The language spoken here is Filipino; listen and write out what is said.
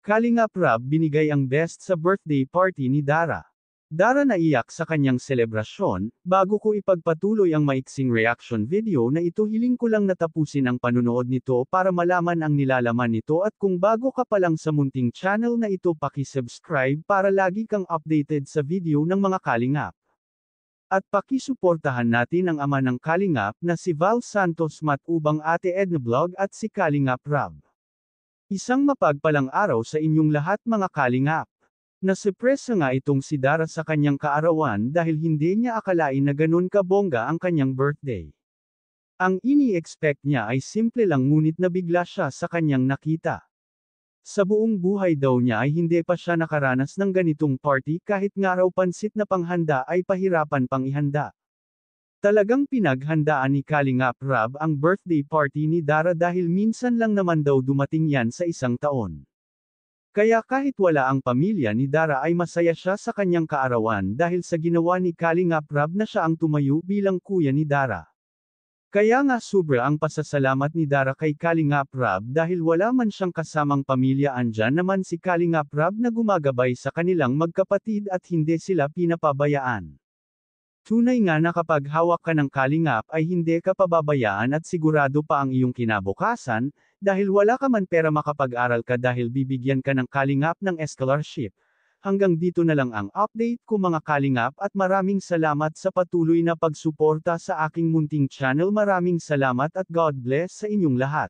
Kalingap Rab binigay ang best sa birthday party ni Dara. Dara naiyak sa kanyang selebrasyon. Bago ko ipagpatuloy ang maiksing reaction video na ito, hiling ko lang natapusin ang panunood nito para malaman ang nilalaman nito, at kung bago ka pa lang sa munting channel na ito, paki-subscribe para lagi kang updated sa video ng mga Kalingap. At pakisuportahan natin ang ama ng Kalingap na si Val Santos Matubang, Ate Edna Vlog at si Kalingap Rab. Isang mapagpalang araw sa inyong lahat mga Kalingap. Nasurpresa nga itong si Dara sa kanyang kaarawan dahil hindi niya akalain na ganun kabongga ang kanyang birthday. Ang ini-expect niya ay simple lang, ngunit nabigla siya sa kanyang nakita. Sa buong buhay daw niya ay hindi pa siya nakaranas ng ganitong party, kahit nga raw pansit na panghanda ay pahirapan pang ihanda. Talagang pinaghandaan ni Kalingap Rab ang birthday party ni Dara dahil minsan lang naman daw dumating yan sa isang taon. Kaya kahit wala ang pamilya ni Dara ay masaya siya sa kanyang kaarawan dahil sa ginawa ni Kalingap Rab na siya ang tumayo bilang kuya ni Dara. Kaya nga sobra ang pasasalamat ni Dara kay Kalingap Rab dahil wala man siyang kasamang pamilya, andyan naman si Kalingap Rab na gumagabay sa kanilang magkapatid at hindi sila pinapabayaan. Tunay nga na kapag hawak ka ng Kalingap ay hindi ka pababayaan at sigurado pa ang iyong kinabukasan, dahil wala ka man pera makapag-aral ka dahil bibigyan ka ng Kalingap ng scholarship. Hanggang dito na lang ang update ko mga Kalingap, at maraming salamat sa patuloy na pagsuporta sa aking munting channel. Maraming salamat at God bless sa inyong lahat.